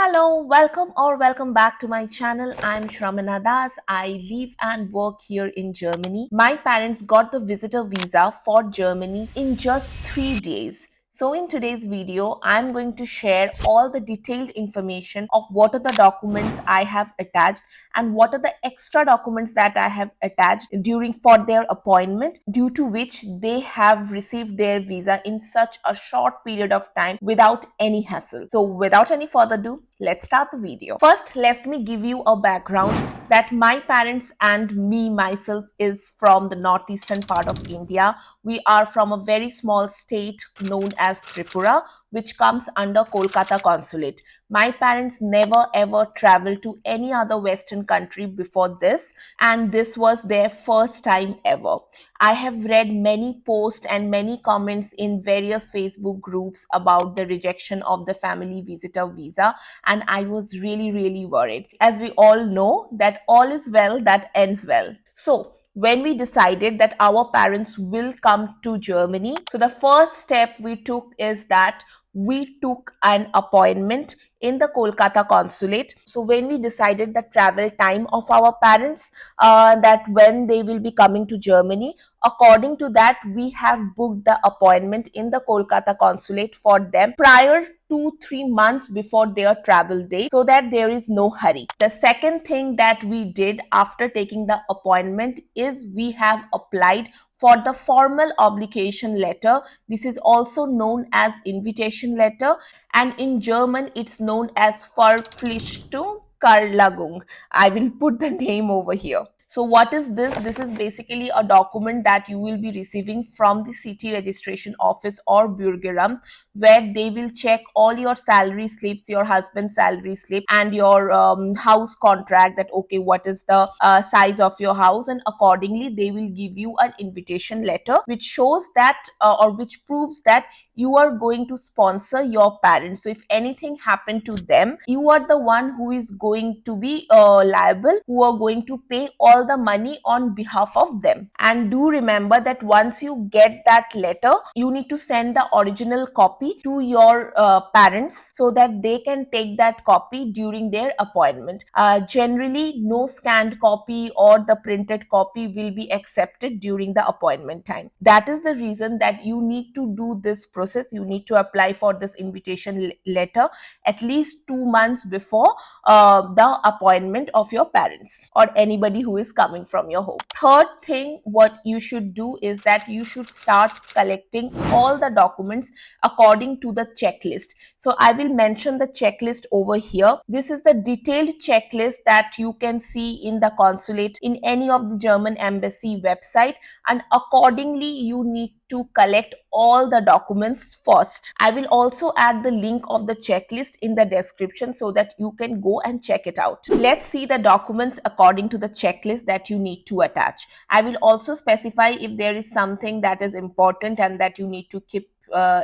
Hello, welcome back to my channel. I'm Shramana Das. I live and work here in Germany. My parents got the visitor visa for Germany in just 3 days. So in today's video, I'm going to share all the detailed information of what are the documents I have attached and what are the extra documents that I have attached during for their appointment, due to which they have received their visa in such a short period of time without any hassle. So without any further ado, let's start the video. First, let me give you a background that my parents and me myself is from the northeastern part of India. We are from a very small state known as Tripura, which comes under Kolkata Consulate. My parents never ever traveled to any other Western country before this, and this was their first time ever. I have read many posts and many comments in various Facebook groups about the rejection of the family visitor visa, and I was really worried. As we all know, that all is well that ends well. So, when we decided that our parents will come to Germany, so the first step we took is that we took an appointment in the Kolkata consulate. So when we decided the travel time of our parents, that when they will be coming to Germany, according to that, we have booked the appointment in the Kolkata consulate for them prior 2-3 months before their travel date, so that there is no hurry. The second thing that we did after taking the appointment is we have applied for the formal obligation letter. This is also known as invitation letter, and in German it's known as Verpflichtung Karlagung. I will put the name over here. So what is this? This is basically a document that you will be receiving from the city registration office or Bürgeramt, where they will check all your salary slips, your husband's salary slip, and your house contract, that okay, what is the size of your house, and accordingly they will give you an invitation letter which shows that or which proves that you are going to sponsor your parents. So if anything happened to them, you are the one who is going to be liable, who are going to pay all the money on behalf of them. And do remember that once you get that letter, you need to send the original copy to your parents so that they can take that copy during their appointment. Generally, no scanned copy or the printed copy will be accepted during the appointment time. That is the reason that you need to do this process. You need to apply for this invitation letter at least 2 months before the appointment of your parents or anybody who is coming from your home. Third thing, what you should do is that you should start collecting all the documents according to the checklist. So I will mention the checklist over here. This is the detailed checklist that you can see in the consulate, in any of the German embassy website, and accordingly you need to collect all the documents first. I will also add the link of the checklist in the description so that you can go and check it out. Let's see the documents according to the checklist that you need to attach. I will also specify if there is something that is important and that you need to keep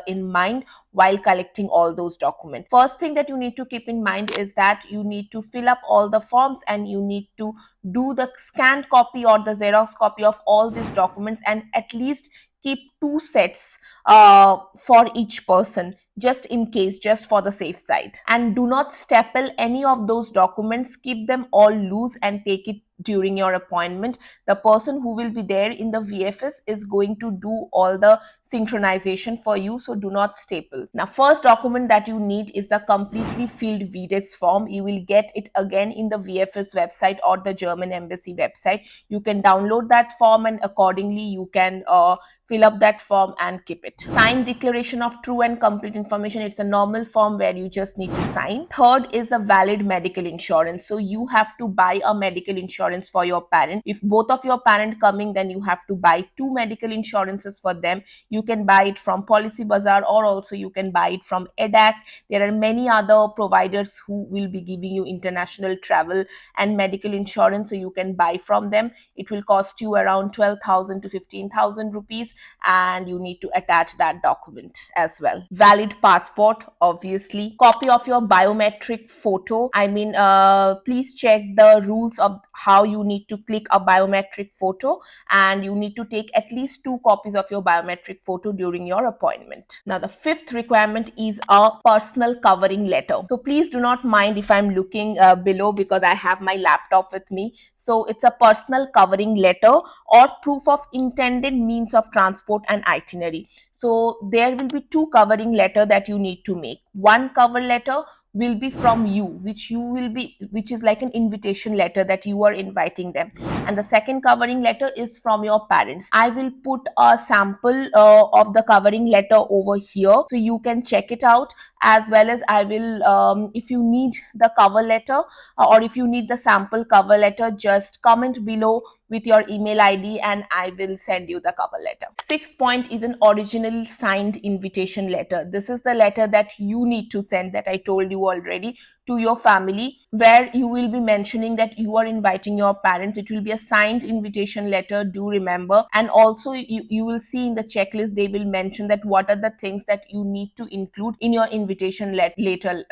in mind while collecting all those documents. First thing that you need to keep in mind is that you need to fill up all the forms and you need to do the scanned copy or the Xerox copy of all these documents, and at least keep 2 sets for each person, just in case, just for the safe side. And do not staple any of those documents. Keep them all loose and take it during your appointment. The person who will be there in the VFS is going to do all the synchronization for you, so do not staple. Now, first document that you need is the completely filled VDEX form. You will get it again in the VFS website or the German embassy website. You can download that form and accordingly you can fill up that form and keep it. Signed declaration of true and complete information. It's a normal form where you just need to sign. Third is the valid medical insurance. So you have to buy a medical insurance for your parent. If both of your parent coming, then you have to buy 2 medical insurances for them. You can buy it from Policy Bazaar, or also you can buy it from EDAC. There are many other providers who will be giving you international travel and medical insurance, so you can buy from them. It will cost you around 12,000 to 15,000 rupees, and you need to attach that document as well. Valid passport, obviously. Copy of your biometric photo. Please check the rules of how how you need to click a biometric photo, and you need to take at least 2 copies of your biometric photo during your appointment. Now, the fifth requirement is a personal covering letter. So please do not mind if I'm looking below, because I have my laptop with me. So it's a personal covering letter or proof of intended means of transport and itinerary. So there will be 2 covering letter that you need to make. One cover letter will be from you, which is like an invitation letter that you are inviting them, and the second covering letter is from your parents. I will put a sample of the covering letter over here so you can check it out, as well as I will, if you need the cover letter, or if you need the sample cover letter, just comment below with your email ID and I will send you the cover letter. Sixth point is an original signed invitation letter. This is the letter that you need to send, that I told you already, to your family, where you will be mentioning that you are inviting your parents. It will be a signed invitation letter, do remember. And also you will see in the checklist, they will mention that what are the things that you need to include in your invitation letter,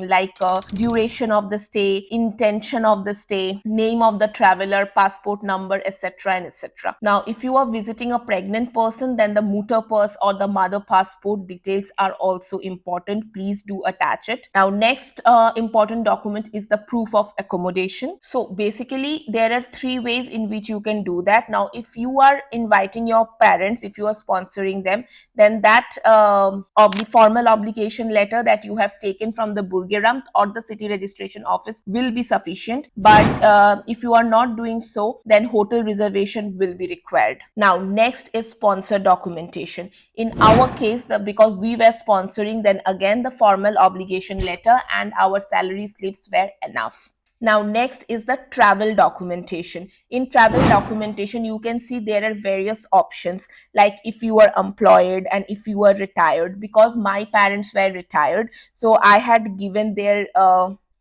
like duration of the stay, intention of the stay, name of the traveler, passport number, etc. and etc. Now, if you are visiting a pregnant person, then the mutter purse or the mother passport details are also important. Please do attach it. Now, next important document is the proof of accommodation. So basically, there are 3 ways in which you can do that. Now, if you are inviting your parents, if you are sponsoring them, then that of the formal obligation letter that you have taken from the Burgeramt or the city registration office will be sufficient. But if you are not doing so, then hotel reservation will be required. Now, next is sponsor documentation. In our case, because we were sponsoring, then again the formal obligation letter and our salary slips were enough. Now, next is the travel documentation. In travel documentation, you can see there are various options, like if you are employed and if you are retired. Because my parents were retired, so I had given their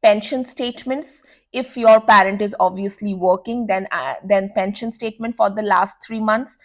pension statements. If your parent is obviously working, then pension statement for the last 3 months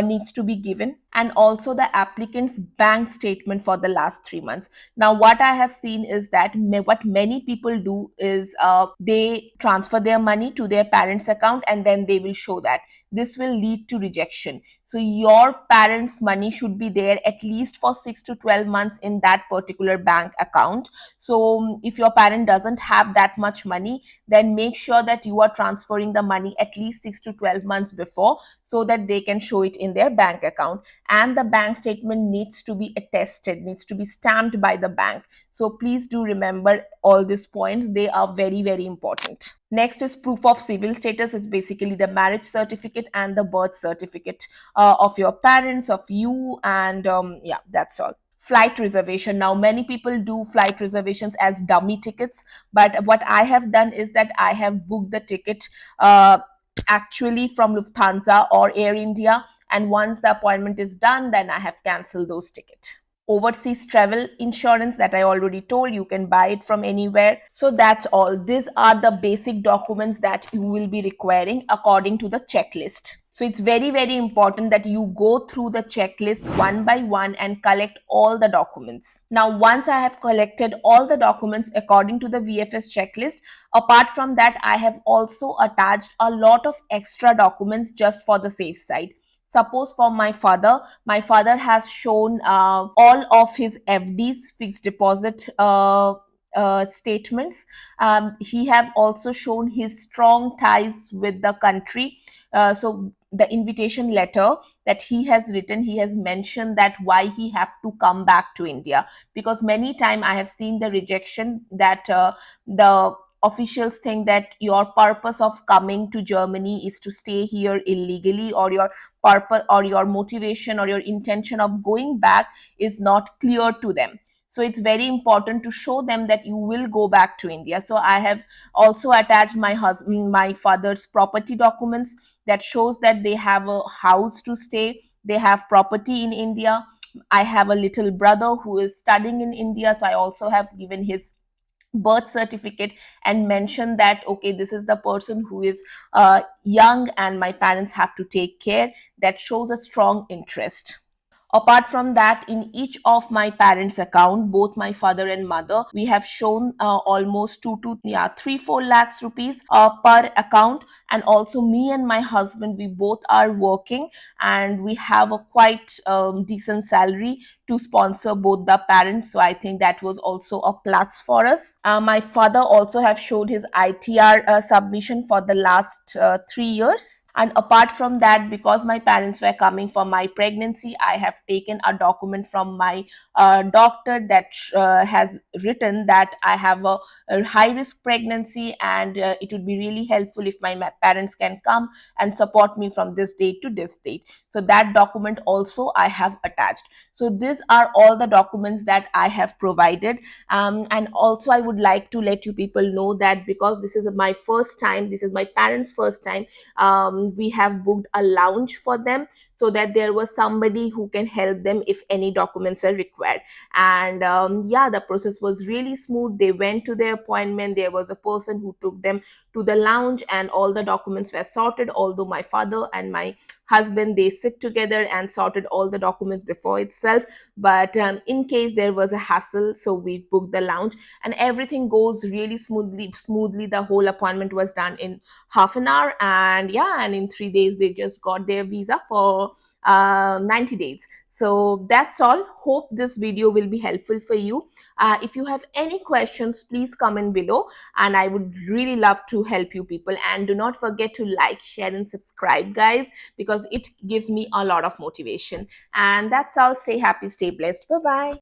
needs to be given, and also the applicant's bank statement for the last 3 months. Now, what I have seen is that what many people do is they transfer their money to their parents' account and then they will show that. This will lead to rejection. So your parents' money should be there at least for 6 to 12 months in that particular bank account. So if your parent doesn't have that much money, then make sure that you are transferring the money at least 6 to 12 months before, so that they can show it in their bank account. And the bank statement needs to be attested, needs to be stamped by the bank. So please do remember all these points. They are very, very important. Next is proof of civil status. It's basically the marriage certificate and the birth certificate of your parents, of you, and yeah, that's all. Flight reservation. Now, many people do flight reservations as dummy tickets, but what I have done is that I have booked the ticket actually from Lufthansa or Air India, and once the appointment is done, then I have cancelled those tickets. Overseas travel insurance, that I already told, you can buy it from anywhere. So that's all. These are the basic documents that you will be requiring according to the checklist. So it's very, very important that you go through the checklist one by one and collect all the documents. Now, once I have collected all the documents according to the VFS checklist, apart from that, I have also attached a lot of extra documents just for the safe side. Suppose for my father has shown all of his FDs, fixed deposit statements. He have also shown his strong ties with the country. So the invitation letter that he has written, he has mentioned that why he have to come back to India, because many time I have seen the rejection that the officials think that your purpose of coming to Germany is to stay here illegally, or your purpose or your motivation or your intention of going back is not clear to them. So it's very important to show them that you will go back to India. So I have also attached my father's property documents that shows that they have a house to stay, they have property in India. I have a little brother who is studying in India, so I also have given his birth certificate and mentioned that okay, this is the person who is young and my parents have to take care. That shows a strong interest. Apart from that, in each of my parents' account, both my father and mother, we have shown almost 3-4 lakhs rupees per account. And also me and my husband, we both are working, and we have a quite decent salary to sponsor both the parents. So I think that was also a plus for us. My father also have showed his ITR submission for the last 3 years. And apart from that, because my parents were coming for my pregnancy, I have taken a document from my doctor that has written that I have a high risk pregnancy, and it would be really helpful if my parents can come and support me from this date to this date. So that document also I have attached. So these are all the documents that I have provided. And also I would like to let you people know that because this is my first time, this is my parents' first time, we have booked a lounge for them, so that there was somebody who can help them if any documents are required. And yeah, the process was really smooth. They went to their appointment, there was a person who took them to the lounge, and all the documents were sorted. Although my father and my husband, they sit together and sorted all the documents before itself, but in case there was a hassle, so we booked the lounge, and everything goes really smoothly. The whole appointment was done in half an hour, and yeah, and in 3 days they just got their visa for 90 days. So that's all. Hope this video will be helpful for you. If you have any questions, please comment below, and I would really love to help you people. And do not forget to like, share, and subscribe, guys, because it gives me a lot of motivation. And that's all. Stay happy, stay blessed. Bye bye.